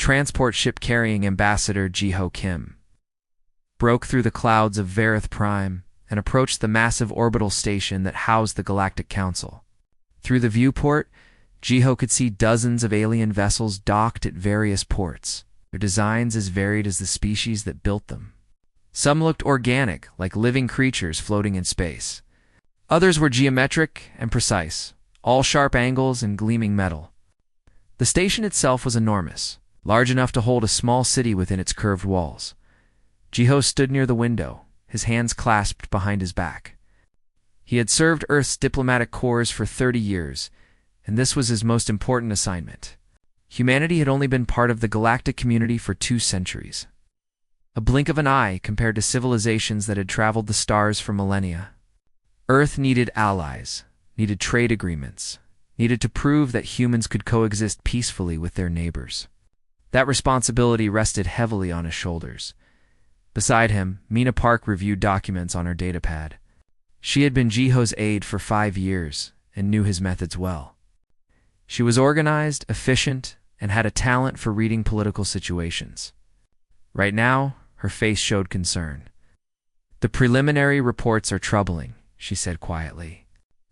transport ship carrying Ambassador Jiho Kim broke through the clouds of Varith Prime and approached the massive orbital station that housed the Galactic Council. Through the viewport, Jiho could see dozens of alien vessels docked at various ports, their designs as varied as the species that built them. Some looked organic, like living creatures floating in space. Others were geometric and precise, all sharp angles and gleaming metal. The station itself was enormous, large enough to hold a small city within its curved walls. Jiho stood near the window, his hands clasped behind his back. He had served Earth's diplomatic corps for 30 years, and this was his most important assignment. Humanity had only been part of the galactic community for 2 centuries. A blink of an eye compared to civilizations that had traveled the stars for millennia. Earth needed allies, needed trade agreements, needed to prove that humans could coexist peacefully with their neighbors. That responsibility rested heavily on his shoulders. Beside him, Mina Park reviewed documents on her datapad. She had been Jiho's aide for 5 years and knew his methods well. She was organized, efficient, and had a talent for reading political situations. Right now, her face showed concern. "The preliminary reports are troubling," she said quietly.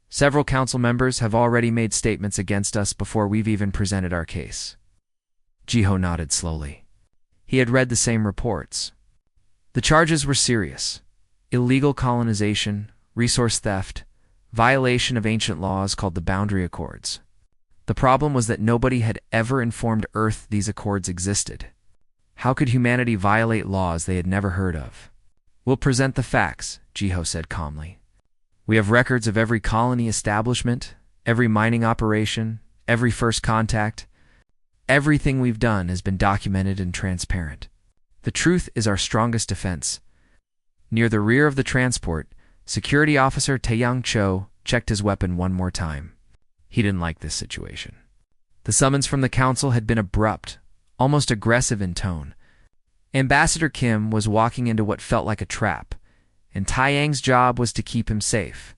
"Several council members have already made statements against us before we've even presented our case." Jiho nodded slowly. He had read the same reports. The charges were serious: illegal colonization, resource theft, violation of ancient laws called the Boundary Accords. The problem was that nobody had ever informed Earth these accords existed. How could humanity violate laws they had never heard of? "We'll present the facts," Jiho said calmly. "We have records of every colony establishment, every mining operation, every first contact. Everything we've done has been documented and transparent. The truth is our strongest defense." Near the rear of the transport, Security Officer Taeyang Cho checked his weapon one more time. He didn't like this situation. The summons from the council had been abrupt, almost aggressive in tone. Ambassador Kim was walking into what felt like a trap, and Taeyang's job was to keep him safe.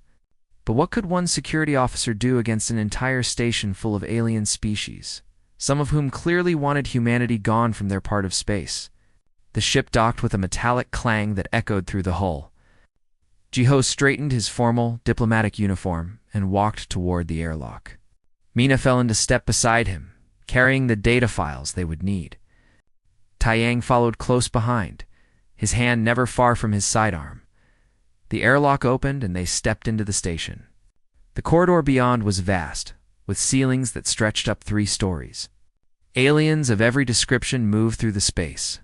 But what could one security officer do against an entire station full of alien species, some of whom clearly wanted humanity gone from their part of space? The ship docked with a metallic clang that echoed through the hull. Jiho straightened his formal, diplomatic uniform and walked toward the airlock. Mina fell into step beside him, carrying the data files they would need. Taeyang followed close behind, his hand never far from his sidearm. The airlock opened and they stepped into the station. The corridor beyond was vast, with ceilings that stretched up 3 stories. Aliens of every description moved through the space.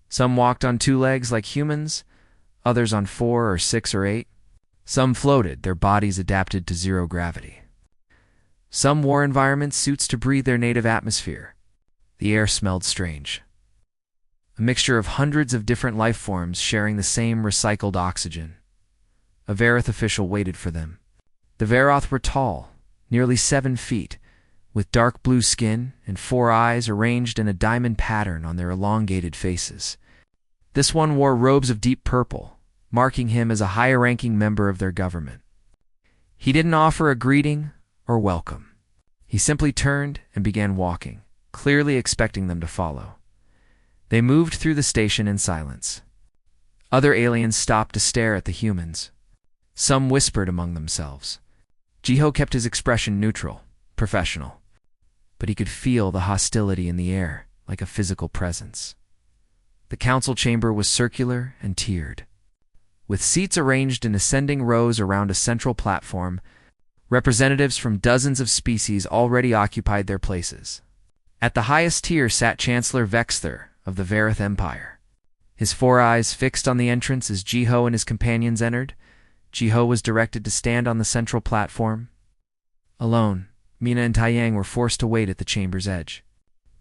Some walked on 2 legs like humans, others on 4 or 6 or 8. Some floated, their bodies adapted to 0 gravity. Some wore environment suits to breathe their native atmosphere. The air smelled strange. A mixture of hundreds of different life forms sharing the same recycled oxygen. A Varith official waited for them. The Varoth were tall, nearly 7 feet, with dark blue skin and 4 eyes arranged in a diamond pattern on their elongated faces. This one wore robes of deep purple, marking him as a higher-ranking member of their government. He didn't offer a greeting or welcome. He simply turned and began walking, clearly expecting them to follow. They moved through the station in silence. Other aliens stopped to stare at the humans. Some whispered among themselves. Jiho kept his expression neutral, professional, but he could feel the hostility in the air, like a physical presence. The council chamber was circular and tiered, with seats arranged in ascending rows around a central platform. Representatives from dozens of species already occupied their places. At the highest tier sat Chancellor Vexther of the Varith Empire. His 4 eyes fixed on the entrance as Jiho and his companions entered. Jiho was directed to stand on the central platform. Alone, Mina and Taeyang were forced to wait at the chamber's edge.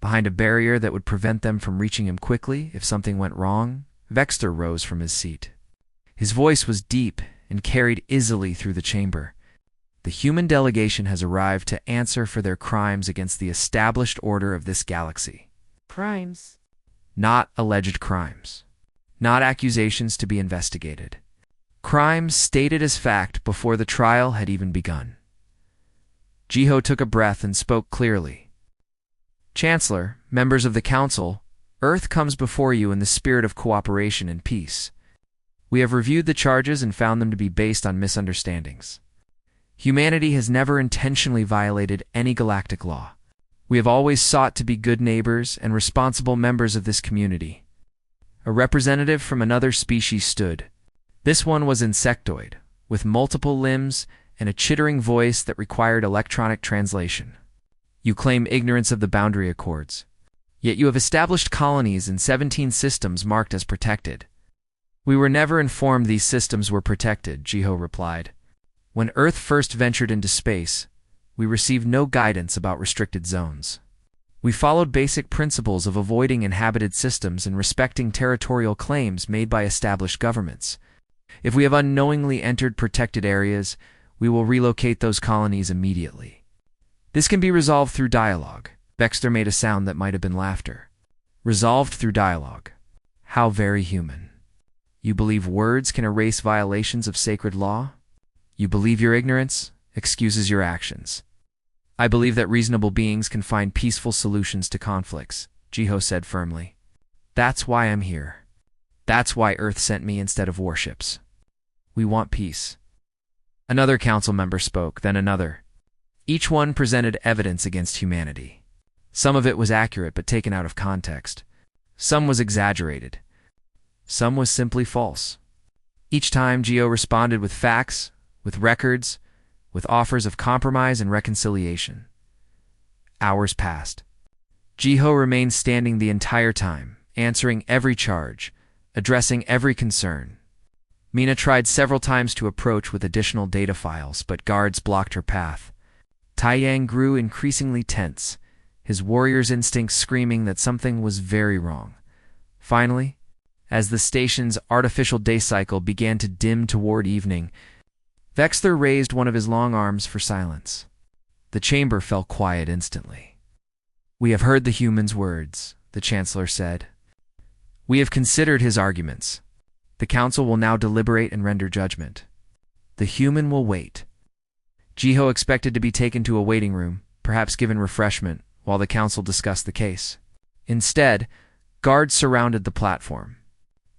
Behind a barrier that would prevent them from reaching him quickly if something went wrong, Vexther rose from his seat. His voice was deep and carried easily through the chamber. "The human delegation has arrived to answer for their crimes against the established order of this galaxy." Crimes? Not alleged crimes. Not accusations to be investigated. Crimes stated as fact before the trial had even begun. Jiho took a breath and spoke clearly. Chancellor, members of the Council, Earth comes before you in the spirit of cooperation and peace. We have reviewed the charges and found them to be based on misunderstandings. Humanity has never intentionally violated any galactic law. We have always sought to be good neighbors and responsible members of this community. A representative from another species stood. This one was insectoid, with multiple limbs and a chittering voice that required electronic translation. You claim ignorance of the boundary accords. Yet you have established colonies in 17 systems marked as protected. We were never informed these systems were protected, Jiho replied. When Earth first ventured into space, we received no guidance about restricted zones. We followed basic principles of avoiding inhabited systems and respecting territorial claims made by established governments. If we have unknowingly entered protected areas, we will relocate those colonies immediately. This can be resolved through dialogue. Vexter made a sound that might have been laughter. Resolved through dialogue. How very human. You believe words can erase violations of sacred law? You believe your ignorance excuses your actions. I believe that reasonable beings can find peaceful solutions to conflicts, Jiho said firmly. That's why I'm here. That's why Earth sent me instead of warships. We want peace. Another council member spoke, then another. Each one presented evidence against humanity. Some of it was accurate but taken out of context. Some was exaggerated. Some was simply false. Each time, Geo responded with facts, with records, with offers of compromise and reconciliation. Hours passed. Jiho remained standing the entire time, answering every charge, addressing every concern. Mina tried several times to approach with additional data files, but guards blocked her path. Taiyang grew increasingly tense, his warrior's instincts screaming that something was very wrong. Finally, as the station's artificial day cycle began to dim toward evening, Vexter raised one of his long arms for silence. The chamber fell quiet instantly. We have heard the human's words, the Chancellor said. We have considered his arguments. The Council will now deliberate and render judgment. The human will wait. Jiho expected to be taken to a waiting room, perhaps given refreshment, while the Council discussed the case. Instead, guards surrounded the platform.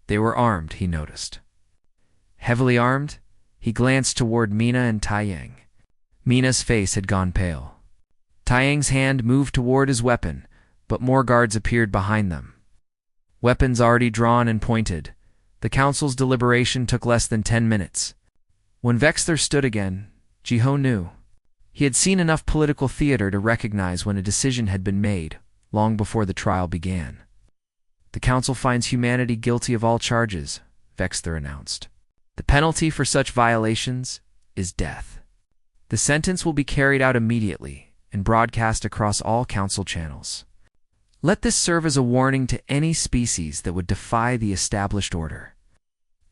They were armed, he noticed. Heavily armed, he glanced toward Mina and Taiyang. Mina's face had gone pale. Taiyang's hand moved toward his weapon, but more guards appeared behind them. Weapons already drawn and pointed, the Council's deliberation took less than 10 minutes. When Vexter stood again, Jiho knew. He had seen enough political theater to recognize when a decision had been made, long before the trial began. The Council finds humanity guilty of all charges, Vexter announced. The penalty for such violations is death. The sentence will be carried out immediately and broadcast across all Council channels. Let this serve as a warning to any species that would defy the established order.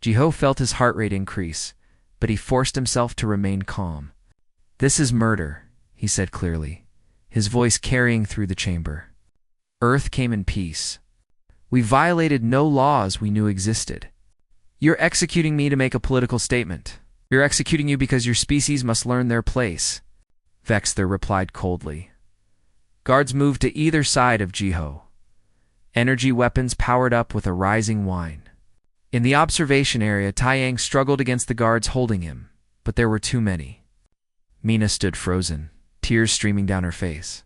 Jiho felt his heart rate increase, but he forced himself to remain calm. This is murder, he said clearly, his voice carrying through the chamber. Earth came in peace. We violated no laws we knew existed. You're executing me to make a political statement. You're executing you because your species must learn their place, Vexter replied coldly. Guards moved to either side of Jiho. Energy weapons powered up with a rising whine. In the observation area, Taiyang struggled against the guards holding him, but there were too many. Mina stood frozen, tears streaming down her face.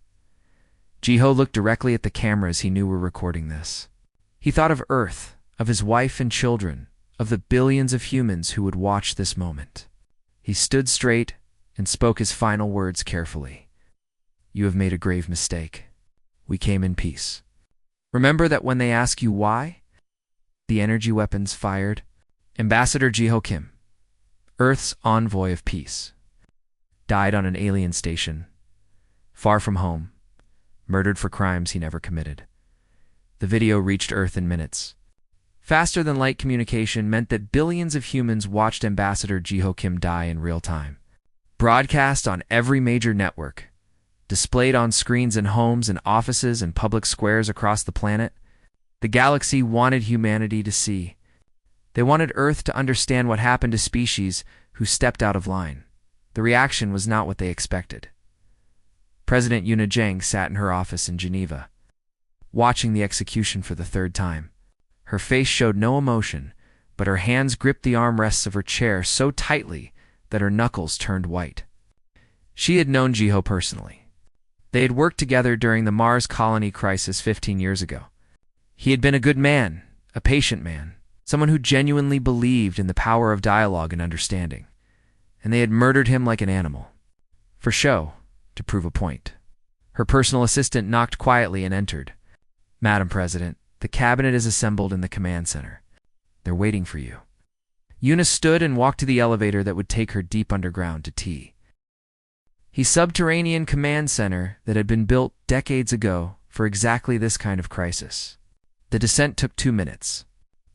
Jiho looked directly at the cameras he knew were recording this. He thought of Earth, of his wife and children, of the billions of humans who would watch this moment. He stood straight and spoke his final words carefully. You have made a grave mistake. We came in peace. Remember that when they ask you why? The energy weapons fired. Ambassador Jiho Kim, Earth's envoy of peace, died on an alien station, far from home, murdered for crimes he never committed. The video reached Earth in minutes. Faster-than-light communication meant that billions of humans watched Ambassador Jiho Kim die in real time. Broadcast on every major network, displayed on screens in homes and offices and public squares across the planet, the galaxy wanted humanity to see. They wanted Earth to understand what happened to species who stepped out of line. The reaction was not what they expected. President Yuna Zheng sat in her office in Geneva. watching the execution for the third time. Her face showed no emotion, but her hands gripped the armrests of her chair so tightly that her knuckles turned white. She had known Jiho personally. They had worked together during the Mars colony crisis 15 years ago. He had been a good man, a patient man, someone who genuinely believed in the power of dialogue and understanding. And they had murdered him like an animal. For show, to prove a point. Her personal assistant knocked quietly and entered. "Madam President, the cabinet is assembled in the command center. They're waiting for you." Yuna stood and walked to the elevator that would take her deep underground to T. The subterranean command center that had been built decades ago for exactly this kind of crisis. The descent took 2 minutes.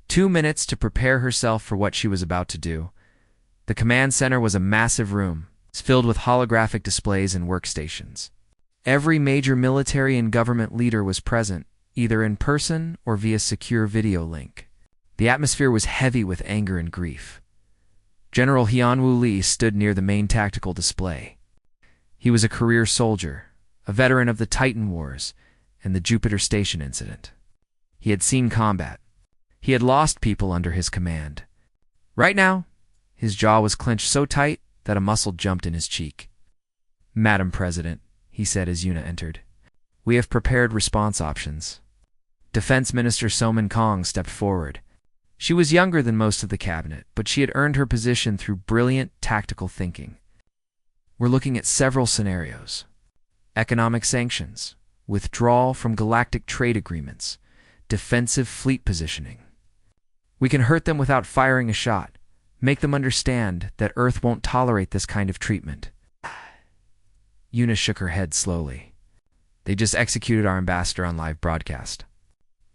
2 minutes to prepare herself for what she was about to do. The command center was a massive room, filled with holographic displays and workstations. Every major military and government leader was present, either in person or via secure video link. The atmosphere was heavy with anger and grief. General Hyunwoo Lee stood near the main tactical display. He was a career soldier, a veteran of the Titan Wars and the Jupiter Station incident. He had seen combat. He had lost people under his command. Right now, his jaw was clenched so tight that a muscle jumped in his cheek. "Madam President," he said as Yuna entered, "we have prepared response options." Defense Minister Soman Kong stepped forward. She was younger than most of the cabinet, but she had earned her position through brilliant tactical thinking. "We're looking at several scenarios. Economic sanctions, withdrawal from galactic trade agreements, defensive fleet positioning. We can hurt them without firing a shot, make them understand that Earth won't tolerate this kind of treatment." Yuna shook her head slowly. "They just executed our ambassador on live broadcast.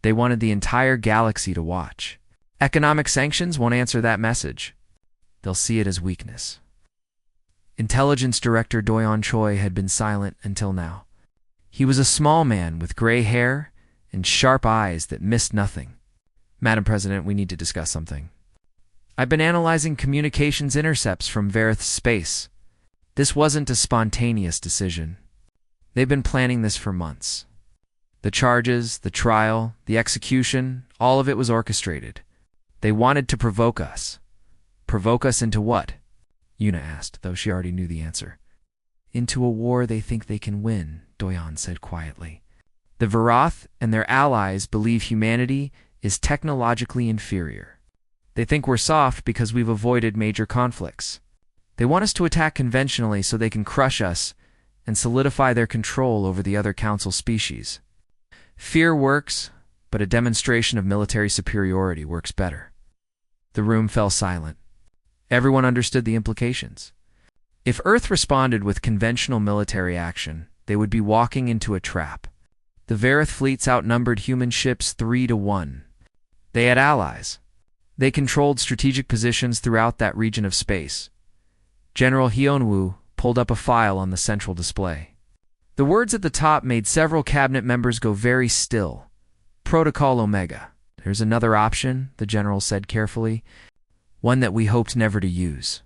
They wanted the entire galaxy to watch. Economic sanctions won't answer that message. They'll see it as weakness." Intelligence Director Doyon Choi had been silent until now. He was a small man with gray hair and sharp eyes that missed nothing. "Madam President, we need to discuss something. I've been analyzing communications intercepts from Varith's space. This wasn't a spontaneous decision. They've been planning this for months. The charges, the trial, the execution, all of it was orchestrated. They wanted to provoke us. Provoke us into what?" Yuna asked, though she already knew the answer. "Into a war they think they can win," Doyon said quietly. "The Varath and their allies believe humanity is technologically inferior. They think we're soft because we've avoided major conflicts. They want us to attack conventionally so they can crush us and solidify their control over the other council species. Fear works, but a demonstration of military superiority works better." The room fell silent. Everyone understood the implications. If Earth responded with conventional military action, they would be walking into a trap. The Varith fleets outnumbered human ships 3-1. They had allies. They controlled strategic positions throughout that region of space. General Hyunwoo pulled up a file on the central display. The words at the top made several cabinet members go very still. "Protocol Omega. There's another option," the general said carefully. "One that we hoped never to use."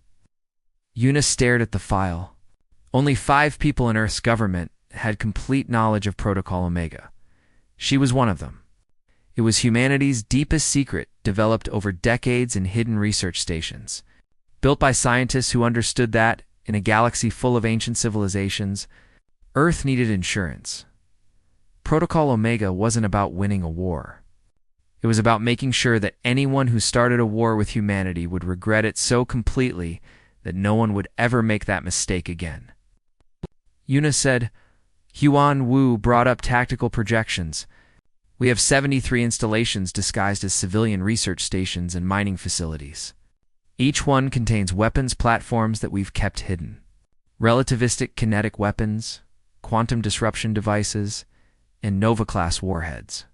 Yuna stared at the file. Only 5 people in Earth's government had complete knowledge of Protocol Omega. She was one of them. It was humanity's deepest secret, developed over decades in hidden research stations. Built by scientists who understood that, in a galaxy full of ancient civilizations, Earth needed insurance. Protocol Omega wasn't about winning a war. It was about making sure that anyone who started a war with humanity would regret it so completely that no one would ever make that mistake again. Yuna said, "Hyun Woo brought up tactical projections. We have 73 installations disguised as civilian research stations and mining facilities. Each one contains weapons platforms that we've kept hidden. Relativistic kinetic weapons, quantum disruption devices, and Nova-class warheads.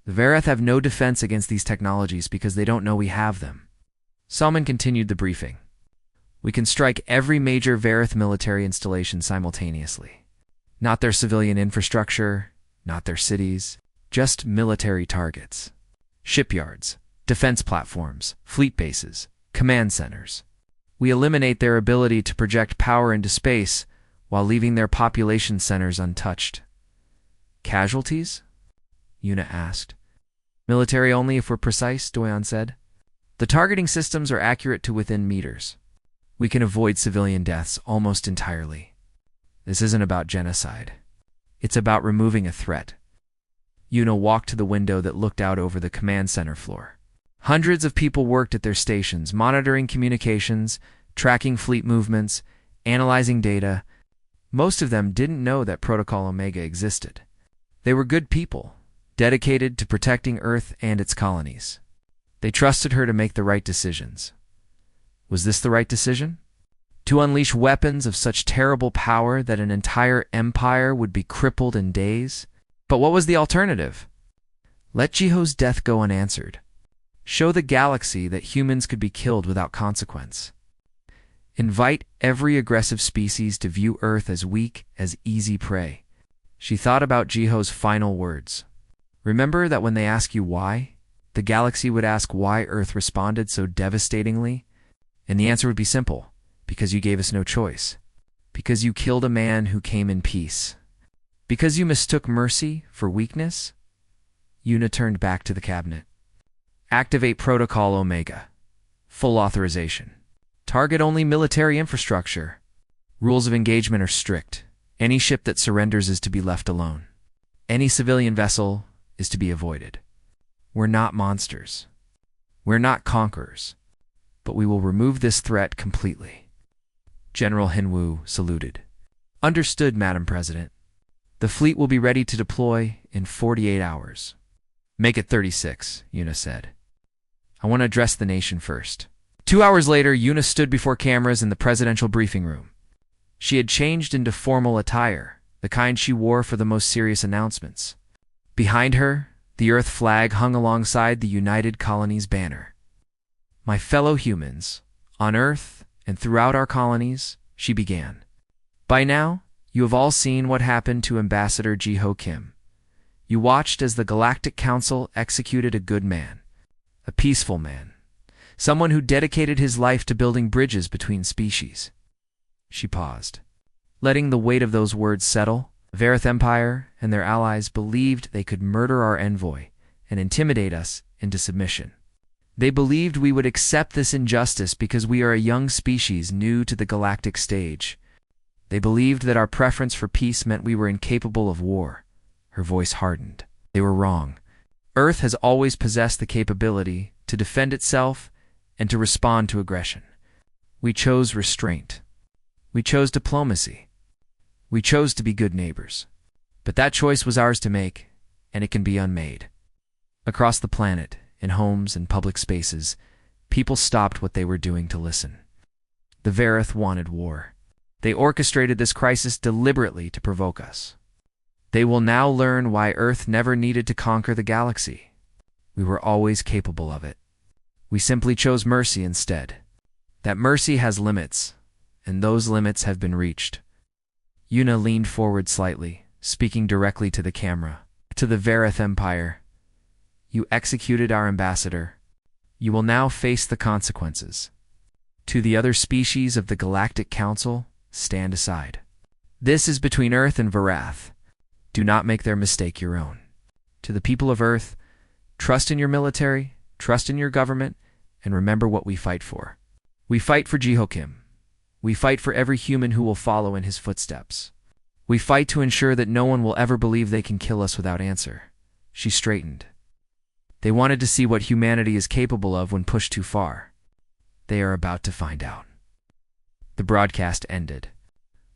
The Varith have no defense against these technologies because they don't know we have them." Salman continued the briefing. "We can strike every major Varith military installation simultaneously. Not their civilian infrastructure, not their cities, just military targets. Shipyards, defense platforms, fleet bases, command centers. We eliminate their ability to project power into space while leaving their population centers untouched." "Casualties?" Yuna asked. Military only if we're precise, Doyon said. The targeting systems are accurate to within meters. We can avoid civilian deaths almost entirely. This isn't about genocide. It's about removing a threat. Yuna walked to the window that looked out over the command center floor. Hundreds of people worked at their stations, monitoring communications, tracking fleet movements, analyzing data. Most of them didn't know that Protocol Omega existed. They were good people, dedicated to protecting Earth and its colonies. They trusted her to make the right decisions. Was this the right decision? To unleash weapons of such terrible power that an entire empire would be crippled in days? But what was the alternative? Let Jiho's death go unanswered. Show the galaxy that humans could be killed without consequence. Invite every aggressive species to view Earth as weak, as easy prey. She thought about Jiho's final words. Remember that when they ask you why, the galaxy would ask why Earth responded so devastatingly? And the answer would be simple. Because you gave us no choice. Because you killed a man who came in peace. Because you mistook mercy for weakness? Yuna turned back to the cabinet. Activate Protocol Omega. Full authorization. Target only military infrastructure. Rules of engagement are strict. Any ship that surrenders is to be left alone. Any civilian vessel is to be avoided. We're not monsters. We're not conquerors. But we will remove this threat completely. General Hinwu saluted. Understood, Madam President. The fleet will be ready to deploy in 48 hours. Make it 36, Yuna said. I want to address the nation first. 2 hours later, Yuna stood before cameras in the presidential briefing room. She had changed into formal attire, the kind she wore for the most serious announcements. Behind her, the Earth flag hung alongside the United Colonies banner. My fellow humans, on Earth and throughout our colonies, she began. By now, you have all seen what happened to Ambassador Jiho Kim. You watched as the Galactic Council executed a good man, a peaceful man, someone who dedicated his life to building bridges between species. She paused. Letting the weight of those words settle, the Vareth Empire and their allies believed they could murder our envoy and intimidate us into submission. They believed we would accept this injustice because we are a young species new to the galactic stage. They believed that our preference for peace meant we were incapable of war. Her voice hardened. They were wrong. Earth has always possessed the capability to defend itself and to respond to aggression. We chose restraint. We chose diplomacy. We chose to be good neighbors. But that choice was ours to make, and it can be unmade. Across the planet, in homes and public spaces, people stopped what they were doing to listen. The Vareth wanted war. They orchestrated this crisis deliberately to provoke us. They will now learn why Earth never needed to conquer the galaxy. We were always capable of it. We simply chose mercy instead. That mercy has limits, and those limits have been reached. Yuna leaned forward slightly, speaking directly to the camera. To the Vareth Empire. You executed our ambassador. You will now face the consequences. To the other species of the Galactic Council, stand aside. This is between Earth and Varath. Do not make their mistake your own. To the people of Earth, trust in your military, trust in your government, and remember what we fight for. We fight for Jiho Kim. We fight for every human who will follow in his footsteps. We fight to ensure that no one will ever believe they can kill us without answer. She straightened. They wanted to see what humanity is capable of when pushed too far. They are about to find out. The broadcast ended.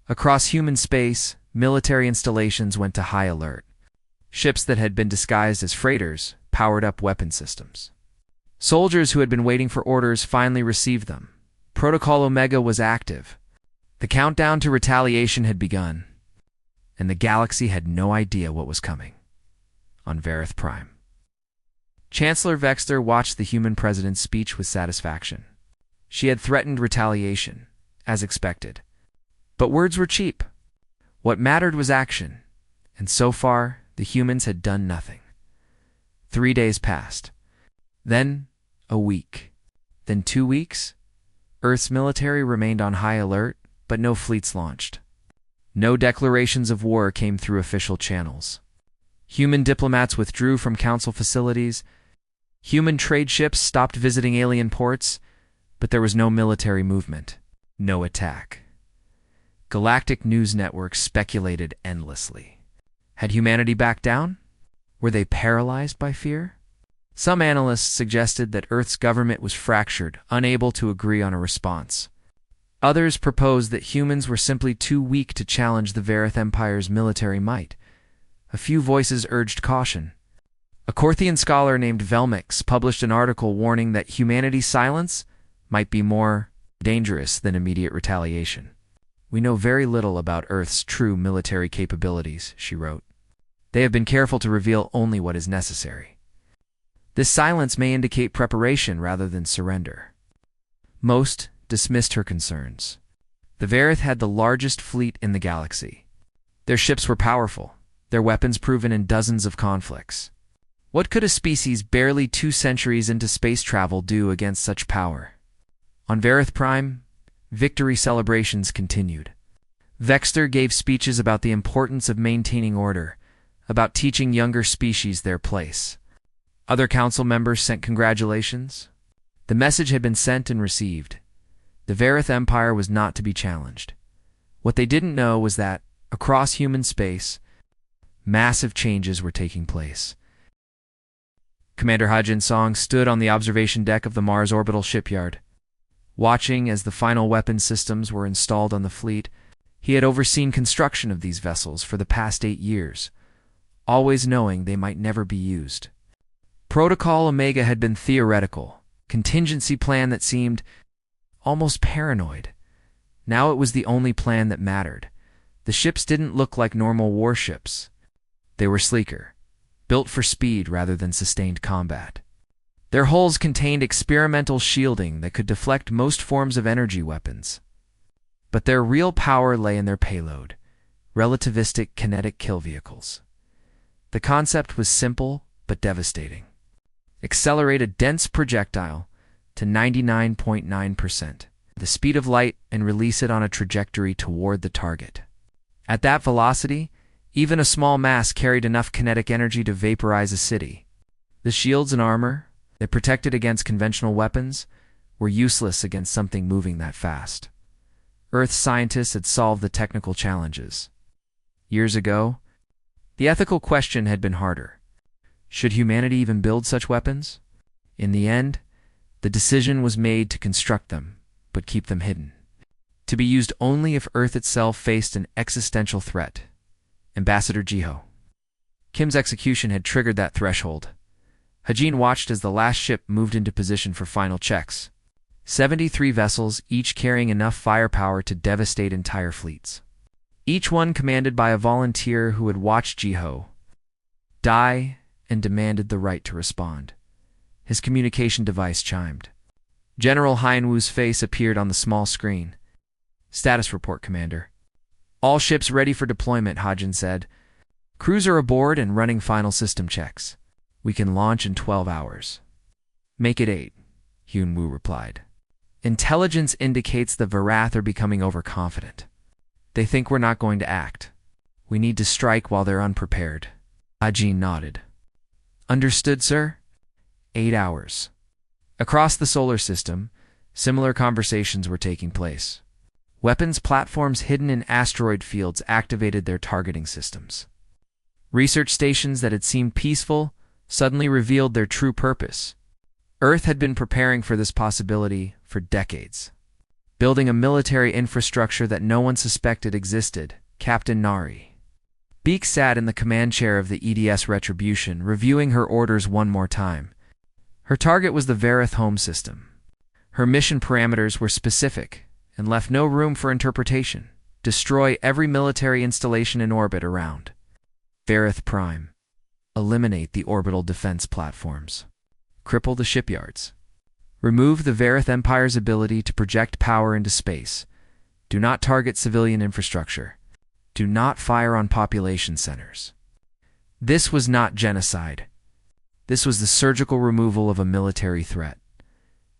Across human space, military installations went to high alert. Ships that had been disguised as freighters powered up weapon systems. Soldiers who had been waiting for orders finally received them. Protocol Omega was active. The countdown to retaliation had begun, and the galaxy had no idea what was coming. On Vareth Prime. Chancellor Vexter watched the human president's speech with satisfaction. She had threatened retaliation, as expected. But words were cheap. What mattered was action, and so far, the humans had done nothing. 3 days passed. Then, a week. Then 2 weeks. Earth's military remained on high alert, but no fleets launched. No declarations of war came through official channels. Human diplomats withdrew from Council facilities. Human trade ships stopped visiting alien ports, but there was no military movement, no attack. Galactic news networks speculated endlessly. Had humanity backed down? Were they paralyzed by fear? Some analysts suggested that Earth's government was fractured, unable to agree on a response. Others proposed that humans were simply too weak to challenge the Verith Empire's military might. A few voices urged caution. A Korthian scholar named Velmix published an article warning that humanity's silence might be more dangerous than immediate retaliation. "We know very little about Earth's true military capabilities," she wrote. "They have been careful to reveal only what is necessary. This silence may indicate preparation rather than surrender." Most dismissed her concerns. The Verith had the largest fleet in the galaxy. Their ships were powerful, their weapons proven in dozens of conflicts. What could a species barely 2 centuries into space travel do against such power? On Verith Prime, victory celebrations continued. Vexter gave speeches about the importance of maintaining order, about teaching younger species their place. Other council members sent congratulations. The message had been sent and received. The Verith Empire was not to be challenged. What they didn't know was that, across human space, massive changes were taking place. Commander Ha-Jin Song stood on the observation deck of the Mars orbital shipyard. Watching as the final weapon systems were installed on the fleet, he had overseen construction of these vessels for the past 8 years, always knowing they might never be used. Protocol Omega had been theoretical, contingency plan that seemed almost paranoid. Now it was the only plan that mattered. The ships didn't look like normal warships. They were sleeker, built for speed rather than sustained combat. Their hulls contained experimental shielding that could deflect most forms of energy weapons. But their real power lay in their payload, relativistic kinetic kill vehicles. The concept was simple but devastating. Accelerate a dense projectile to 99.9%, the speed of light, and release it on a trajectory toward the target. At that velocity, even a small mass carried enough kinetic energy to vaporize a city. The shields and armor that protected against conventional weapons were useless against something moving that fast. Earth scientists had solved the technical challenges. Years ago, the ethical question had been harder. Should humanity even build such weapons? In the end, the decision was made to construct them, but keep them hidden. To be used only if Earth itself faced an existential threat. Ambassador Jiho. Kim's execution had triggered that threshold. Ha-Jin watched as the last ship moved into position for final checks. 73 vessels, each carrying enough firepower to devastate entire fleets. Each one commanded by a volunteer who had watched Jiho die and demanded the right to respond. His communication device chimed. General Haienwu's face appeared on the small screen. "Status report, Commander." "All ships ready for deployment," Ha-Jin said. "Crews are aboard and running final system checks. We can launch in 12 hours. "Make it 8, Haienwu replied. "Intelligence indicates the Varath are becoming overconfident. They think we're not going to act. We need to strike while they're unprepared." Ha-Jin nodded. "Understood, sir." 8 hours. Across the solar system, similar conversations were taking place. Weapons platforms hidden in asteroid fields activated their targeting systems. Research stations that had seemed peaceful suddenly revealed their true purpose. Earth had been preparing for this possibility for decades. Building a military infrastructure that no one suspected existed, Captain Nari. Beak sat in the command chair of the EDS Retribution, reviewing her orders one more time. Her target was the Verith home system. Her mission parameters were specific and left no room for interpretation. Destroy every military installation in orbit around Verith Prime. Eliminate the orbital defense platforms. Cripple the shipyards. Remove the Verith Empire's ability to project power into space. Do not target civilian infrastructure. Do not fire on population centers. This was not genocide. This was the surgical removal of a military threat.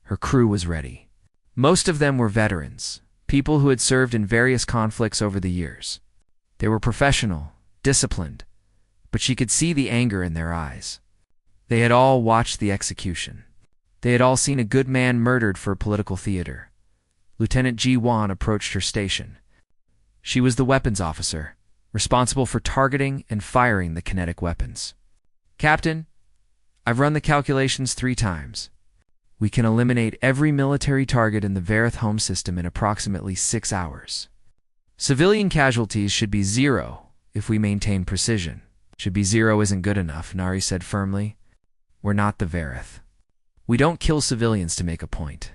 Her crew was ready. Most of them were veterans, people who had served in various conflicts over the years. They were professional, disciplined, but she could see the anger in their eyes. They had all watched the execution. They had all seen a good man murdered for political theater. Lieutenant Ji Wan approached her station. She was the weapons officer, responsible for targeting and firing the kinetic weapons. "Captain, I've run the calculations 3 times. We can eliminate every military target in the Vareth home system in approximately 6 hours. Civilian casualties should be 0 if we maintain precision." "Should be 0 isn't good enough," Nari said firmly. "We're not the Vareth. We don't kill civilians to make a point.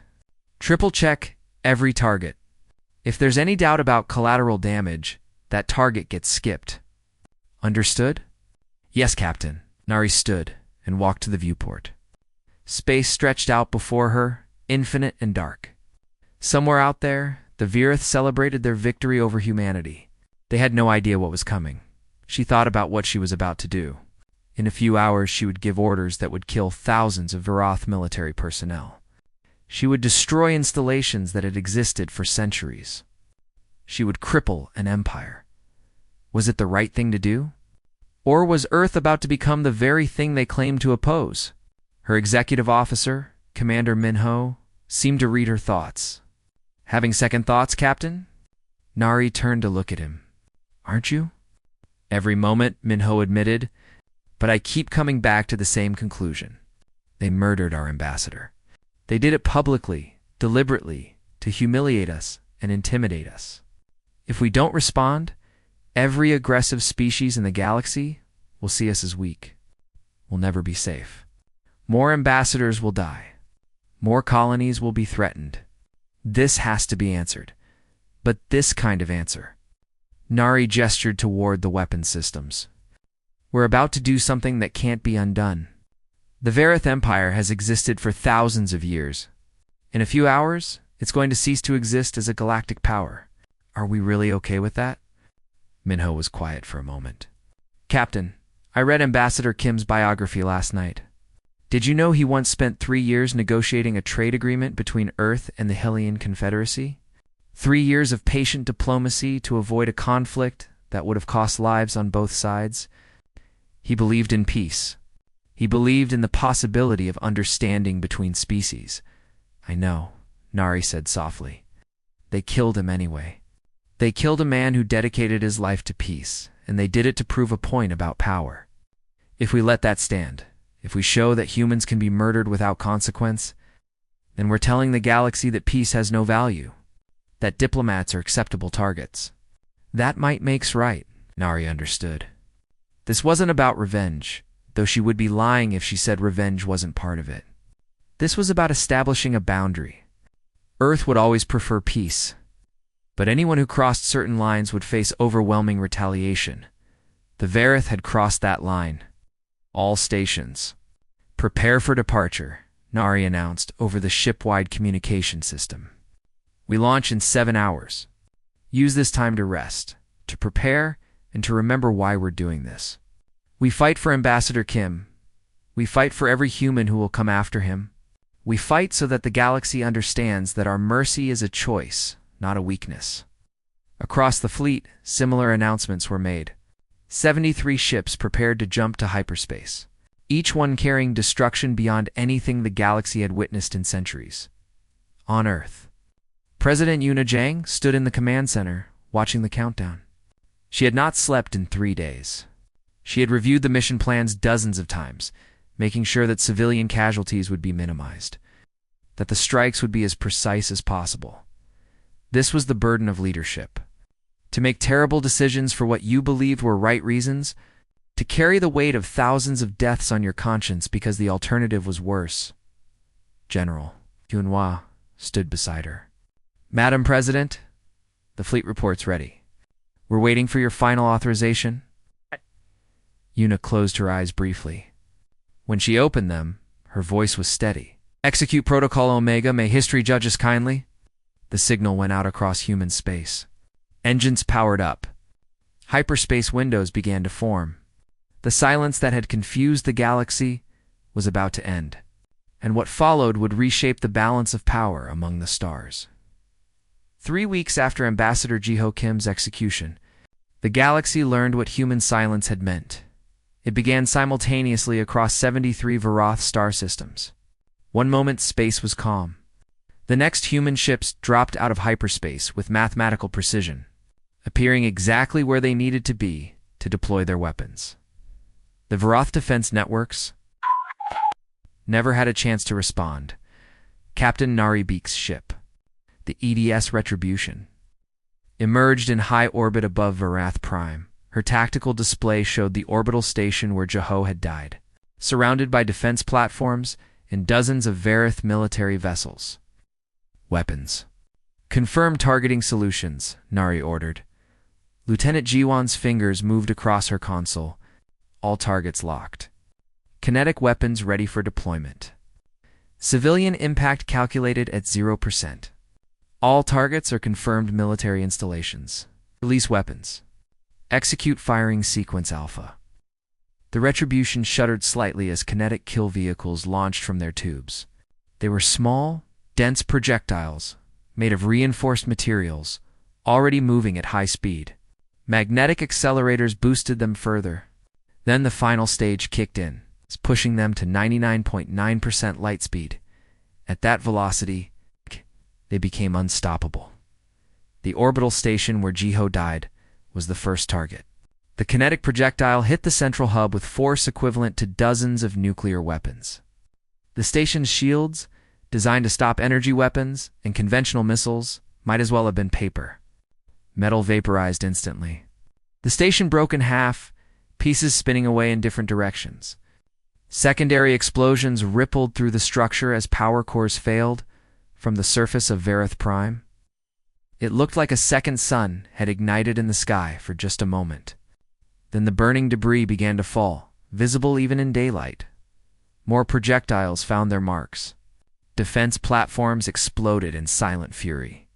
Triple check every target. If there's any doubt about collateral damage, that target gets skipped. Understood?" "Yes, Captain." Nari stood and walked to the viewport. Space stretched out before her, infinite and dark. Somewhere out there, the Vareth celebrated their victory over humanity. They had no idea what was coming. She thought about what she was about to do. In a few hours, she would give orders that would kill thousands of Vareth military personnel. She would destroy installations that had existed for centuries. She would cripple an empire. Was it the right thing to do? Or was Earth about to become the very thing they claimed to oppose? Her executive officer, Commander Minho, seemed to read her thoughts. "Having second thoughts, Captain?" Nari turned to look at him. "Aren't you?" "Every moment," Minho admitted, "but I keep coming back to the same conclusion. They murdered our ambassador. They did it publicly, deliberately, to humiliate us and intimidate us. If we don't respond, every aggressive species in the galaxy will see us as weak. We'll never be safe. More ambassadors will die. More colonies will be threatened. This has to be answered. But this kind of answer." Nari gestured toward the weapon systems. "We're about to do something that can't be undone. The Vareth Empire has existed for thousands of years. In a few hours, it's going to cease to exist as a galactic power. Are we really okay with that?" Minho was quiet for a moment. "Captain, I read Ambassador Kim's biography last night. Did you know he once spent 3 years negotiating a trade agreement between Earth and the Hylian Confederacy? 3 years of patient diplomacy to avoid a conflict that would have cost lives on both sides. He believed in peace. He believed in the possibility of understanding between species." "I know," Nari said softly. "They killed him anyway. They killed a man who dedicated his life to peace, and they did it to prove a point about power. If we let that stand, if we show that humans can be murdered without consequence, then we're telling the galaxy that peace has no value, that diplomats are acceptable targets." That might makes right, Nari understood. This wasn't about revenge, though she would be lying if she said revenge wasn't part of it. This was about establishing a boundary. Earth would always prefer peace, but anyone who crossed certain lines would face overwhelming retaliation. The Vareth had crossed that line. "All stations, prepare for departure," Nari announced over the ship-wide communication system. "We launch in 7 hours. Use this time to rest, to prepare, and to remember why we're doing this. We fight for Ambassador Kim. We fight for every human who will come after him. We fight so that the galaxy understands that our mercy is a choice, not a weakness." Across the fleet, similar announcements were made. 73 ships prepared to jump to hyperspace, each one carrying destruction beyond anything the galaxy had witnessed in centuries. On Earth, President Yuna Jang stood in the command center, watching the countdown. She had not slept in 3 days. She had reviewed the mission plans dozens of times, making sure that civilian casualties would be minimized, that the strikes would be as precise as possible. This was the burden of leadership. To make terrible decisions for what you believed were right reasons, to carry the weight of thousands of deaths on your conscience because the alternative was worse. General Yunhua stood beside her. "Madam President, the fleet report's ready. We're waiting for your final authorization." Yuna closed her eyes briefly. When she opened them, her voice was steady. "Execute Protocol Omega, may history judge us kindly." The signal went out across human space. Engines powered up. Hyperspace windows began to form. The silence that had confused the galaxy was about to end, and what followed would reshape the balance of power among the stars. 3 weeks after Ambassador Jiho Kim's execution, the galaxy learned what human silence had meant. It began simultaneously across 73 Varoth star systems. One moment space was calm. The next human ships dropped out of hyperspace with mathematical precision, appearing exactly where they needed to be to deploy their weapons. The Varoth defense networks never had a chance to respond. Captain Nari Beek's ship, the EDS Retribution, emerged in high orbit above Varath Prime. Her tactical display showed the orbital station where Jeho had died, surrounded by defense platforms and dozens of Varith military vessels. Weapons. Confirm targeting solutions, Nari ordered. Lieutenant Jiwan's fingers moved across her console. All targets locked. Kinetic weapons ready for deployment. Civilian impact calculated at 0%. All targets are confirmed military installations. Release weapons. Execute firing sequence alpha. The Retribution shuddered slightly as kinetic kill vehicles launched from their tubes. They were small, dense projectiles, made of reinforced materials, already moving at high speed. Magnetic accelerators boosted them further. Then the final stage kicked in, pushing them to 99.9% light speed. At that velocity, they became unstoppable. The orbital station where Jeho died was the first target. The kinetic projectile hit the central hub with force equivalent to dozens of nuclear weapons. The station's shields, designed to stop energy weapons and conventional missiles, might as well have been paper. Metal vaporized instantly. The station broke in half, pieces spinning away in different directions. Secondary explosions rippled through the structure as power cores failed from the surface of Varith Prime. It looked like a second sun had ignited in the sky for just a moment. Then the burning debris began to fall, visible even in daylight. More projectiles found their marks. Defense platforms exploded in silent fury.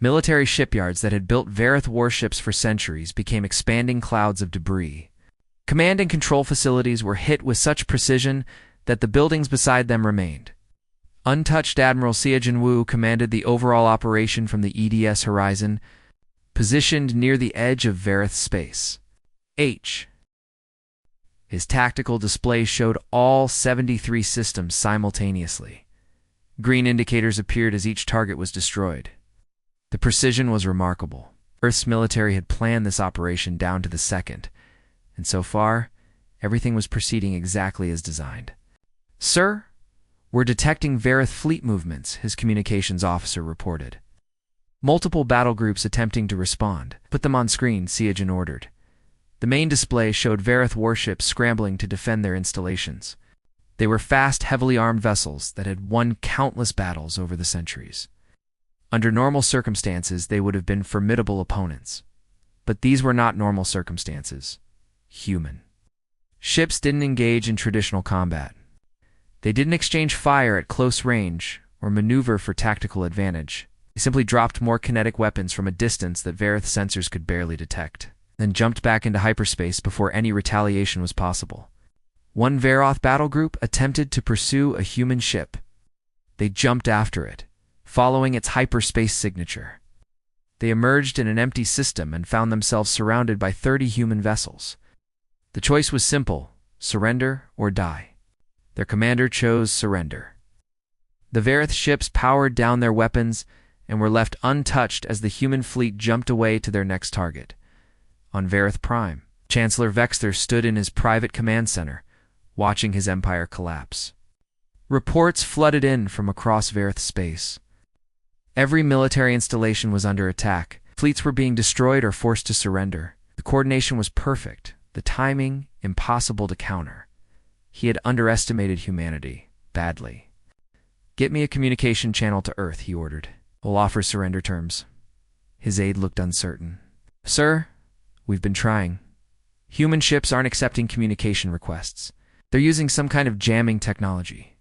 Military shipyards that had built Varith warships for centuries became expanding clouds of debris. Command and control facilities were hit with such precision that the buildings beside them remained. Untouched Admiral Xia Jinwu commanded the overall operation from the EDS horizon, positioned near the edge of Varith space. His tactical display showed all 73 systems simultaneously. Green indicators appeared as each target was destroyed. The precision was remarkable. Earth's military had planned this operation down to the second, and so far, everything was proceeding exactly as designed. "Sir, we're detecting Varith fleet movements," his communications officer reported. Multiple battle groups attempting to respond. "Put them on screen," Siajin ordered. The main display showed Varith warships scrambling to defend their installations. They were fast, heavily armed vessels that had won countless battles over the centuries. Under normal circumstances, they would have been formidable opponents. But these were not normal circumstances. Human. Ships didn't engage in traditional combat. They didn't exchange fire at close range or maneuver for tactical advantage. They simply dropped more kinetic weapons from a distance that Varith sensors could barely detect, then jumped back into hyperspace before any retaliation was possible. One Varoth battle group attempted to pursue a human ship. They jumped after it, following its hyperspace signature. They emerged in an empty system and found themselves surrounded by 30 human vessels. The choice was simple: surrender or die. Their commander chose surrender. The Varith ships powered down their weapons and were left untouched as the human fleet jumped away to their next target. On Varith Prime, Chancellor Vexter stood in his private command center, watching his empire collapse. Reports flooded in from across Varith space. Every military installation was under attack. Fleets were being destroyed or forced to surrender. The coordination was perfect, the timing impossible to counter. He had underestimated humanity badly. "Get me a communication channel to Earth," he ordered. "We'll offer surrender terms." His aide looked uncertain. "Sir, we've been trying. Human ships aren't accepting communication requests. They're using some kind of jamming technology.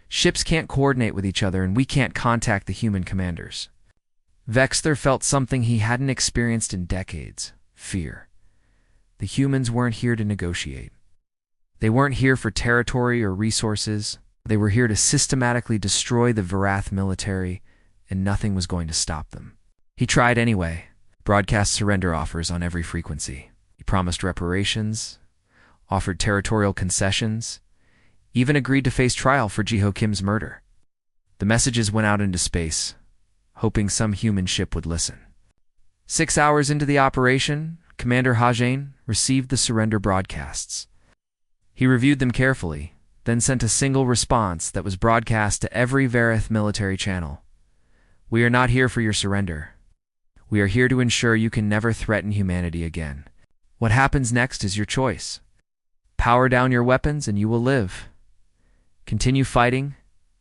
Ships can't coordinate with each other, and we can't contact the human commanders." Vexter felt something he hadn't experienced in decades: fear. The humans weren't here to negotiate. They weren't here for territory or resources. They were here to systematically destroy the Varath military, and nothing was going to stop them. He tried anyway, broadcast surrender offers on every frequency. He promised reparations, offered territorial concessions, even agreed to face trial for Jiho Kim's murder. The messages went out into space, hoping some human ship would listen. 6 hours into the operation, Commander Hajane received the surrender broadcasts. He reviewed them carefully, then sent a single response that was broadcast to every Vareth military channel. "We are not here for your surrender. We are here to ensure you can never threaten humanity again. What happens next is your choice. Power down your weapons and you will live. Continue fighting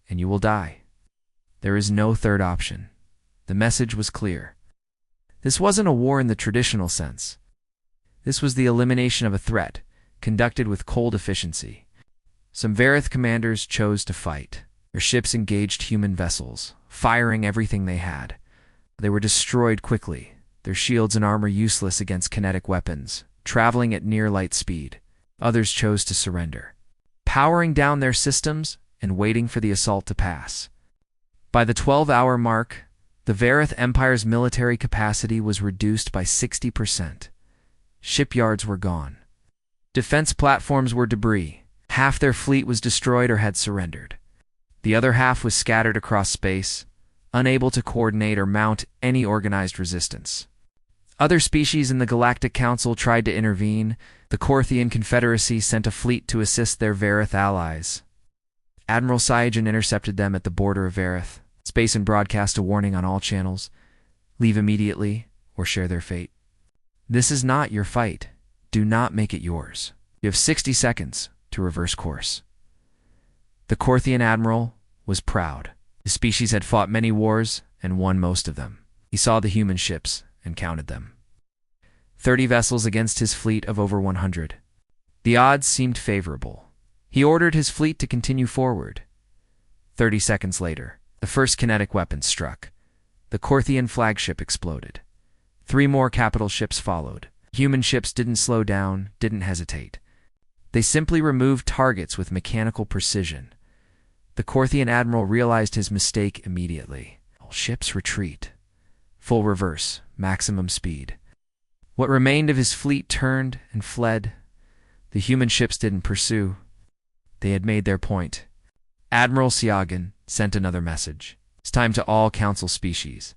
and you will die. There is no third option." The message was clear. This wasn't a war in the traditional sense. This was the elimination of a threat, conducted with cold efficiency. Some Vareth commanders chose to fight. Their ships engaged human vessels, firing everything they had. They were destroyed quickly, their shields and armor useless against kinetic weapons, traveling at near light speed. Others chose to surrender, powering down their systems and waiting for the assault to pass. By the 12-hour mark, the Vareth Empire's military capacity was reduced by 60%. Shipyards were gone. Defense platforms were debris. Half their fleet was destroyed or had surrendered. The other half was scattered across space, unable to coordinate or mount any organized resistance. Other species in the Galactic Council tried to intervene. The Korthian Confederacy sent a fleet to assist their Vareth allies. Admiral Syagen intercepted them at the border of Vareth, space and broadcast a warning on all channels: leave immediately or share their fate. This is not your fight. Do not make it yours. You have 60 seconds to reverse course. The Korthian admiral was proud. His species had fought many wars and won most of them. He saw the human ships and counted them. 30 vessels against his fleet of over 100. The odds seemed favorable. He ordered his fleet to continue forward. 30 seconds later, the first kinetic weapon struck. The Korthian flagship exploded. 3 more capital ships followed. Human ships didn't slow down, didn't hesitate. They simply removed targets with mechanical precision. The Korthian admiral realized his mistake immediately. All ships retreat. Full reverse, maximum speed. What remained of his fleet turned and fled. The human ships didn't pursue. They had made their point. Admiral Syagen sent another message. It's time to all council species.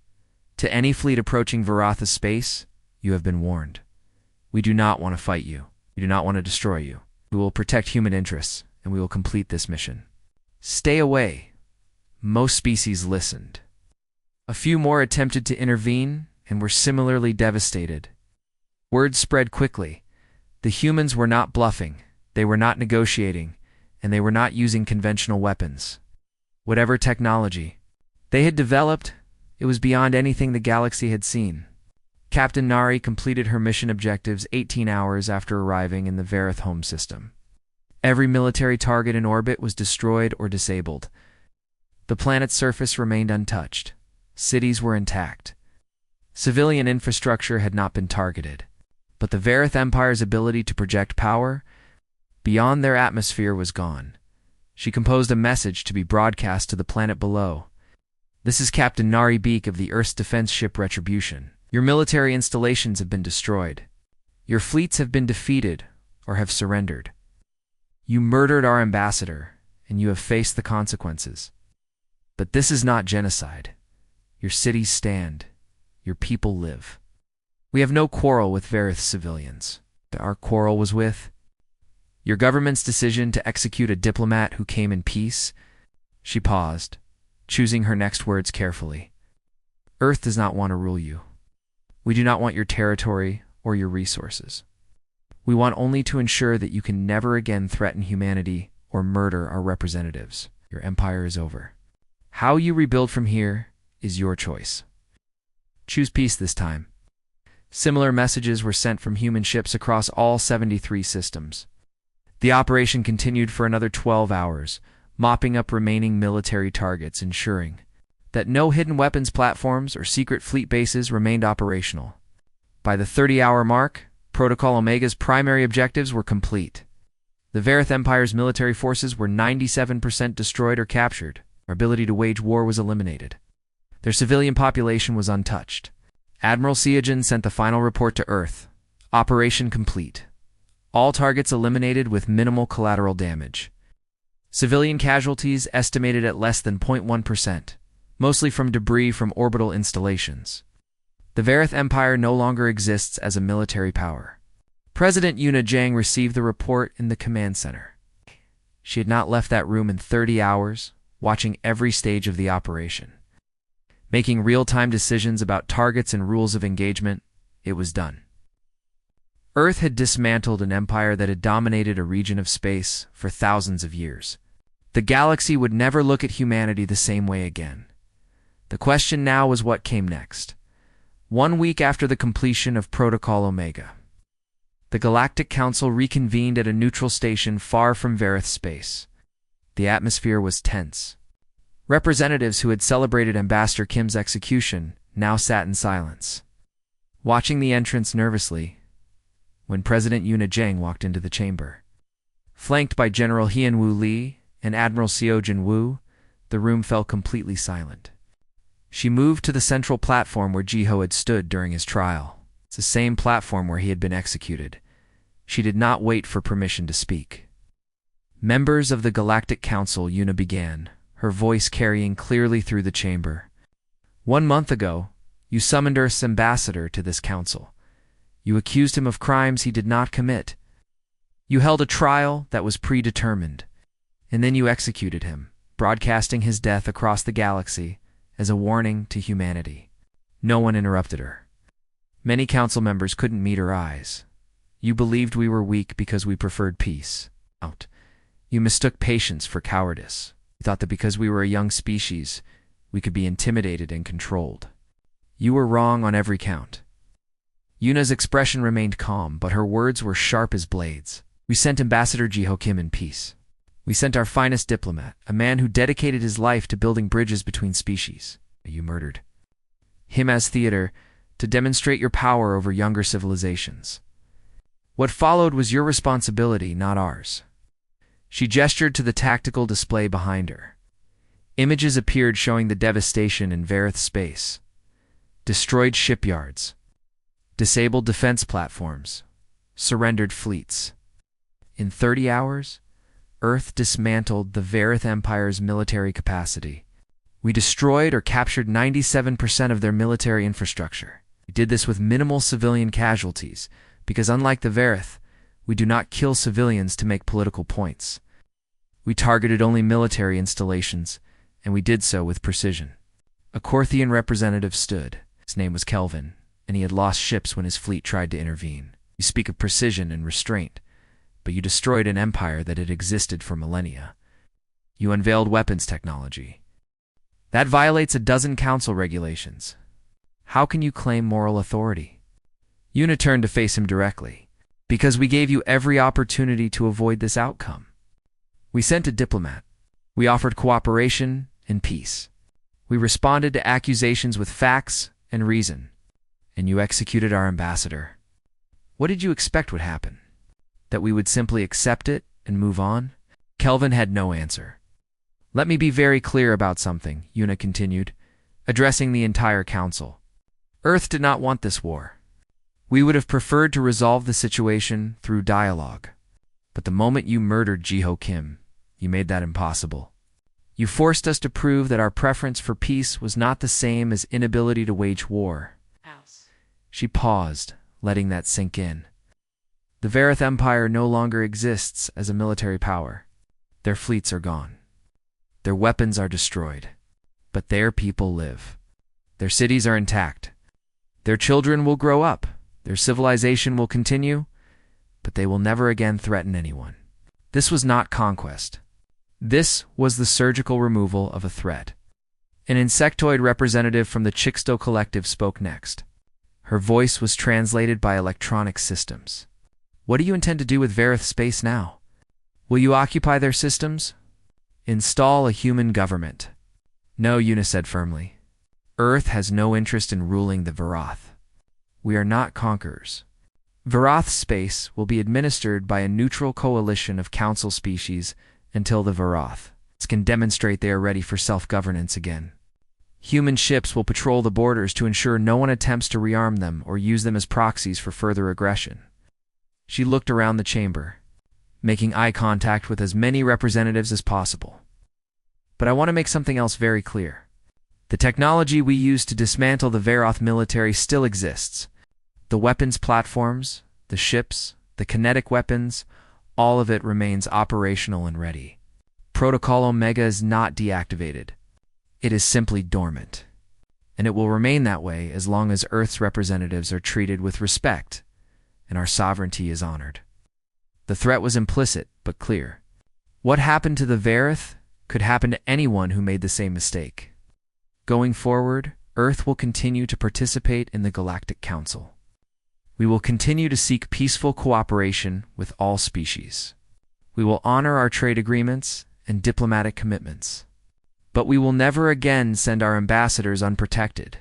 To any fleet approaching Varatha's space, you have been warned. We do not want to fight you. We do not want to destroy you. We will protect human interests, and we will complete this mission. Stay away. Most species listened. A few more attempted to intervene and were similarly devastated. Word spread quickly. The humans were not bluffing, they were not negotiating, and they were not using conventional weapons. Whatever technology they had developed, it was beyond anything the galaxy had seen. Captain Nari completed her mission objectives 18 hours after arriving in the Vareth home system. Every military target in orbit was destroyed or disabled. The planet's surface remained untouched. Cities were intact. Civilian infrastructure had not been targeted. But the Vareth Empire's ability to project power beyond their atmosphere was gone. She composed a message to be broadcast to the planet below. "This is Captain Nari Beak of the Earth's defense ship Retribution. Your military installations have been destroyed. Your fleets have been defeated or have surrendered. You murdered our ambassador, and you have faced the consequences. But this is not genocide. Your cities stand. Your people live. We have no quarrel with Vareth civilians. Our quarrel was with your government's decision to execute a diplomat who came in peace." She paused, choosing her next words carefully. "Earth does not want to rule you. We do not want your territory or your resources. We want only to ensure that you can never again threaten humanity or murder our representatives. Your empire is over. How you rebuild from here is your choice. Choose peace this time." Similar messages were sent from human ships across all 73 systems. The operation continued for another 12 hours, mopping up remaining military targets, ensuring that no hidden weapons platforms or secret fleet bases remained operational. By the 30-hour mark, Protocol Omega's primary objectives were complete. The Vareth Empire's military forces were 97% destroyed or captured. Our ability to wage war was eliminated. Their civilian population was untouched. Admiral Syagen sent the final report to Earth. Operation complete. All targets eliminated with minimal collateral damage. Civilian casualties estimated at less than 0.1%, mostly from debris from orbital installations. The Verith Empire no longer exists as a military power. President Yuna Zhang received the report in the command center. She had not left that room in 30 hours, watching every stage of the operation. Making real-time decisions about targets and rules of engagement, it was done. Earth had dismantled an empire that had dominated a region of space for thousands of years. The galaxy would never look at humanity the same way again. The question now was what came next. 1 week after the completion of Protocol Omega, the Galactic Council reconvened at a neutral station far from Verith space. The atmosphere was tense. Representatives who had celebrated Ambassador Kim's execution now sat in silence, watching the entrance nervously when President Yuna Zhang walked into the chamber. Flanked by General Hianwu Li and Admiral Xiaojin Wu, the room fell completely silent. She moved to the central platform where Jiho had stood during his trial. It's the same platform where he had been executed. She did not wait for permission to speak. Members of the Galactic Council, Yuna began, her voice carrying clearly through the chamber. 1 month ago, you summoned Earth's ambassador to this council. You accused him of crimes he did not commit. You held a trial that was predetermined, and then you executed him, broadcasting his death across the galaxy as a warning to humanity. No one interrupted her. Many council members couldn't meet her eyes. You believed we were weak because we preferred peace. You mistook patience for cowardice. You thought that because we were a young species, we could be intimidated and controlled. You were wrong on every count. Yuna's expression remained calm, but her words were sharp as blades. We sent Ambassador Jiho Kim in peace. We sent our finest diplomat, a man who dedicated his life to building bridges between species. You murdered him as theater to demonstrate your power over younger civilizations. What followed was your responsibility, not ours. She gestured to the tactical display behind her. Images appeared showing the devastation in Verith space. Destroyed shipyards, disabled defense platforms, surrendered fleets. In 30 hours, Earth dismantled the Verith Empire's military capacity. We destroyed or captured 97% of their military infrastructure. We did this with minimal civilian casualties, because unlike the Verith, we do not kill civilians to make political points. We targeted only military installations, and we did so with precision. A Korthian representative stood. His name was Kelvin, and he had lost ships when his fleet tried to intervene. You speak of precision and restraint, but you destroyed an empire that had existed for millennia. You unveiled weapons technology. That violates a dozen council regulations. How can you claim moral authority? Yuna turned to face him directly. Because we gave you every opportunity to avoid this outcome. We sent a diplomat. We offered cooperation and peace. We responded to accusations with facts and reason. And you executed our ambassador. What did you expect would happen? That we would simply accept it and move on? Kelvin had no answer. Let me be very clear about something, Yuna continued, addressing the entire council. Earth did not want this war. We would have preferred to resolve the situation through dialogue. But the moment you murdered Jiho Kim, you made that impossible. You forced us to prove that our preference for peace was not the same as inability to wage war. She paused, letting that sink in. The Verith Empire no longer exists as a military power. Their fleets are gone. Their weapons are destroyed. But their people live. Their cities are intact. Their children will grow up. Their civilization will continue, but they will never again threaten anyone. This was not conquest. This was the surgical removal of a threat. An insectoid representative from the Chixto Collective spoke next. Her voice was translated by electronic systems. What do you intend to do with Verith space now? Will you occupy their systems? Install a human government. No, Yuna said firmly. Earth has no interest in ruling the Varath. We are not conquerors. Varath space will be administered by a neutral coalition of council species until the Varath can demonstrate they are ready for self-governance again. Human ships will patrol the borders to ensure no one attempts to rearm them or use them as proxies for further aggression. She looked around the chamber, making eye contact with as many representatives as possible. But I want to make something else very clear. The technology we use to dismantle the Veroth military still exists. The weapons platforms, the ships, the kinetic weapons, all of it remains operational and ready. Protocol Omega is not deactivated. It is simply dormant. And it will remain that way as long as Earth's representatives are treated with respect and our sovereignty is honored. The threat was implicit but clear. What happened to the Veroth could happen to anyone who made the same mistake. Going forward, Earth will continue to participate in the Galactic Council. We will continue to seek peaceful cooperation with all species. We will honor our trade agreements and diplomatic commitments. But we will never again send our ambassadors unprotected.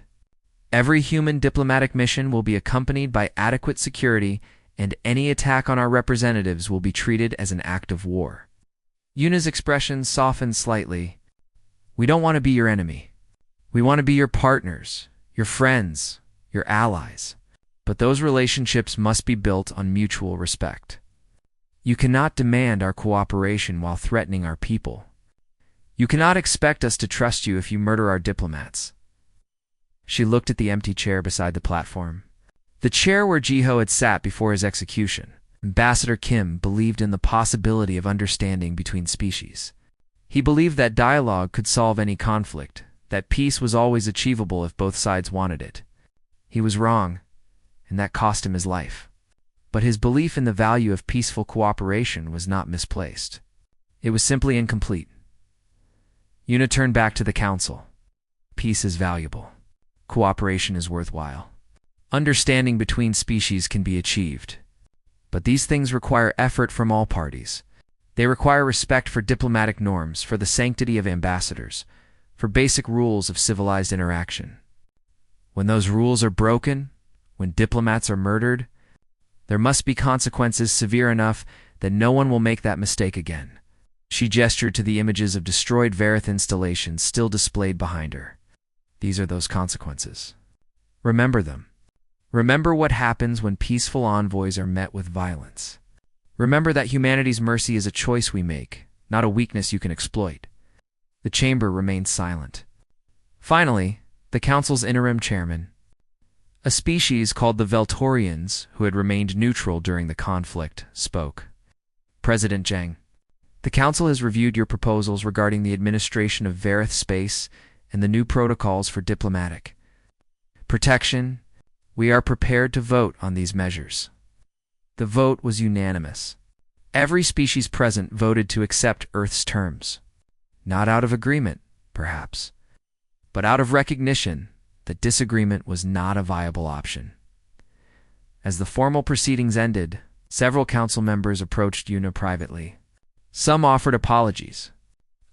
Every human diplomatic mission will be accompanied by adequate security, and any attack on our representatives will be treated as an act of war. Yuna's expression softened slightly. We don't want to be your enemy. We want to be your partners, your friends, your allies. But those relationships must be built on mutual respect. You cannot demand our cooperation while threatening our people. You cannot expect us to trust you if you murder our diplomats. She looked at the empty chair beside the platform. The chair where Jiho had sat before his execution. Ambassador Kim believed in the possibility of understanding between species. He believed that dialogue could solve any conflict, that peace was always achievable if both sides wanted it. He was wrong, and that cost him his life. But his belief in the value of peaceful cooperation was not misplaced. It was simply incomplete. Yuna turned back to the council. Peace is valuable. Cooperation is worthwhile. Understanding between species can be achieved. But these things require effort from all parties. They require respect for diplomatic norms, for the sanctity of ambassadors, for basic rules of civilized interaction. When those rules are broken, when diplomats are murdered, there must be consequences severe enough that no one will make that mistake again. She gestured to the images of destroyed Veroth installations still displayed behind her. These are those consequences. Remember them. Remember what happens when peaceful envoys are met with violence. Remember that humanity's mercy is a choice we make, not a weakness you can exploit. The chamber remained silent. Finally, the council's interim chairman, a species called the Veltorians, who had remained neutral during the conflict, spoke. President Zhang, the council has reviewed your proposals regarding the administration of Veroth space and the new protocols for diplomatic protection. We are prepared to vote on these measures. The vote was unanimous. Every species present voted to accept Earth's terms. Not out of agreement, perhaps, but out of recognition that disagreement was not a viable option. As the formal proceedings ended, several council members approached Yuna privately. Some offered apologies.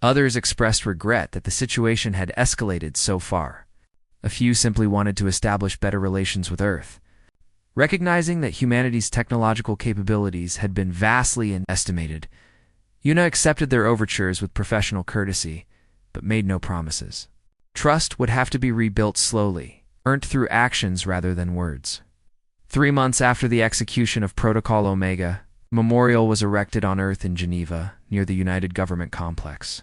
Others expressed regret that the situation had escalated so far. A few simply wanted to establish better relations with Earth. Recognizing that humanity's technological capabilities had been vastly estimated, Yuna accepted their overtures with professional courtesy, but made no promises. Trust would have to be rebuilt slowly, earned through actions rather than words. 3 months after the execution of Protocol Omega, a memorial was erected on Earth in Geneva, near the United Government Complex.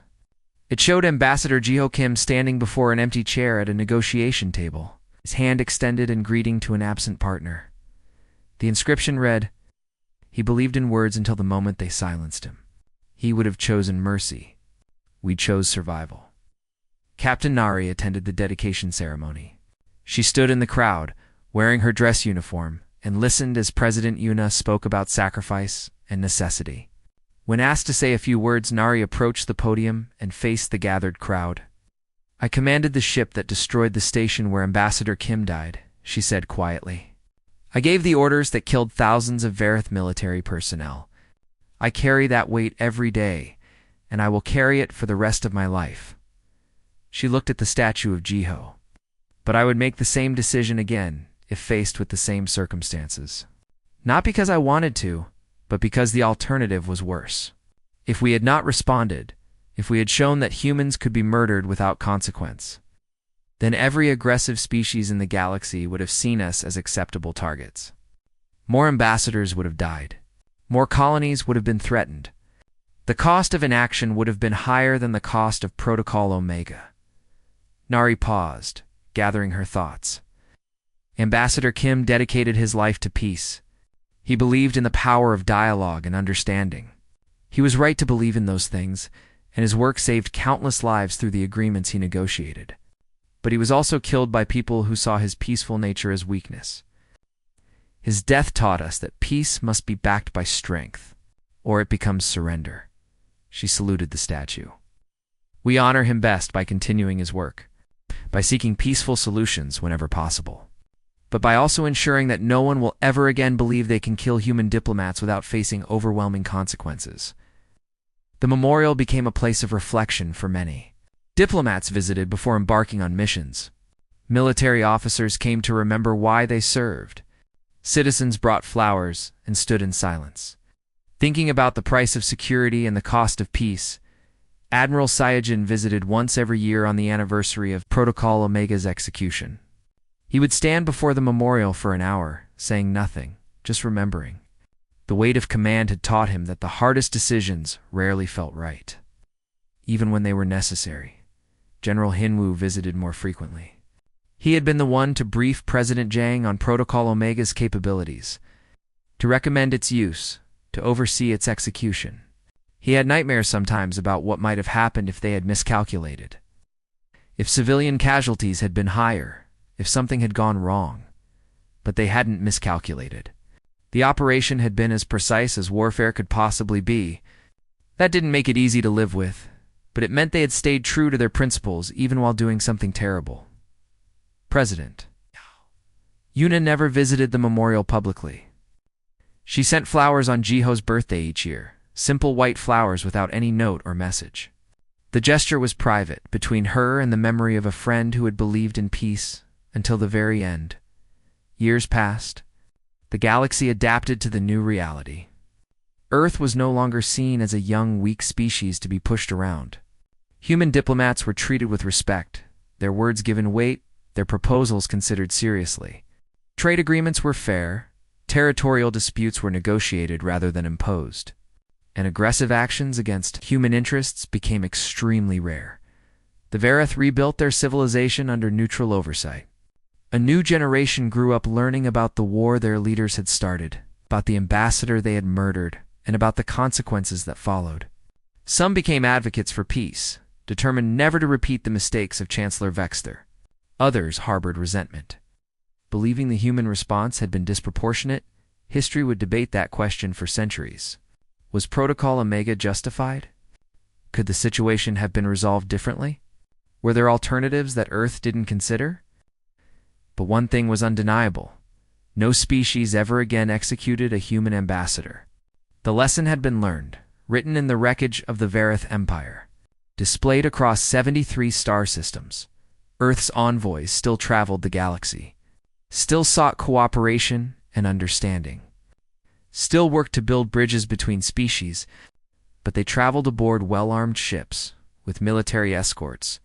It showed Ambassador Jiho Kim standing before an empty chair at a negotiation table, his hand extended in greeting to an absent partner. The inscription read, "He believed in words until the moment they silenced him. He would have chosen mercy. We chose survival." Captain Nari attended the dedication ceremony. She stood in the crowd, wearing her dress uniform, and listened as President Yuna spoke about sacrifice and necessity. When asked to say a few words, Nari approached the podium and faced the gathered crowd. "I commanded the ship that destroyed the station where Ambassador Kim died," she said quietly. "I gave the orders that killed thousands of Veroth military personnel. I carry that weight every day, and I will carry it for the rest of my life." She looked at the statue of Jiho. "But I would make the same decision again if faced with the same circumstances. Not because I wanted to, but because the alternative was worse. If we had not responded, if we had shown that humans could be murdered without consequence, then every aggressive species in the galaxy would have seen us as acceptable targets. More ambassadors would have died. more colonies would have been threatened. The cost of inaction would have been higher than the cost of Protocol Omega. Nari paused, gathering her thoughts. Ambassador Kim dedicated his life to peace. He believed in the power of dialogue and understanding. He was right to believe in those things, and his work saved countless lives through the agreements he negotiated. But he was also killed by people who saw his peaceful nature as weakness. His death taught us that peace must be backed by strength, or it becomes surrender. She saluted the statue. We honor him best by continuing his work, by seeking peaceful solutions whenever possible, but by also ensuring that no one will ever again believe they can kill human diplomats without facing overwhelming consequences. The memorial became a place of reflection for many. Diplomats visited before embarking on missions. Military officers came to remember why they served. Citizens brought flowers and stood in silence. Thinking about the price of security and the cost of peace, Admiral Sayajin visited once every year on the anniversary of Protocol Omega's execution. He would stand before the memorial for an hour, saying nothing, just remembering. The weight of command had taught him that the hardest decisions rarely felt right. Even when they were necessary, General Hinwoo visited more frequently. He had been the one to brief President Jang on Protocol Omega's capabilities, to recommend its use, to oversee its execution. He had nightmares sometimes about what might have happened if they had miscalculated. If civilian casualties had been higher, if something had gone wrong. But they hadn't miscalculated. The operation had been as precise as warfare could possibly be. That didn't make it easy to live with, but it meant they had stayed true to their principles even while doing something terrible. President Yuna never visited the memorial publicly. She sent flowers on Jiho's birthday each year, simple white flowers without any note or message. The gesture was private, between her and the memory of a friend who had believed in peace until the very end. Years passed. The galaxy adapted to the new reality. Earth was no longer seen as a young, weak species to be pushed around. Human diplomats were treated with respect, their words given weight, their proposals considered seriously. Trade agreements were fair. Territorial disputes were negotiated rather than imposed, and aggressive actions against human interests became extremely rare. The Vareth rebuilt their civilization under neutral oversight. A new generation grew up learning about the war their leaders had started, about the ambassador they had murdered, and about the consequences that followed. Some became advocates for peace, determined never to repeat the mistakes of Chancellor Vexter. Others harbored resentment. Believing the human response had been disproportionate, history would debate that question for centuries. Was Protocol Omega justified? Could the situation have been resolved differently? Were there alternatives that Earth didn't consider? But one thing was undeniable. No species ever again executed a human ambassador. The lesson had been learned, written in the wreckage of the Vareth Empire. Displayed across 73 star systems, Earth's envoys still traveled the galaxy. Still sought cooperation and understanding. Still worked to build bridges between species, but they traveled aboard well-armed ships, with military escorts,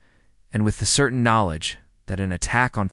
and with the certain knowledge that an attack on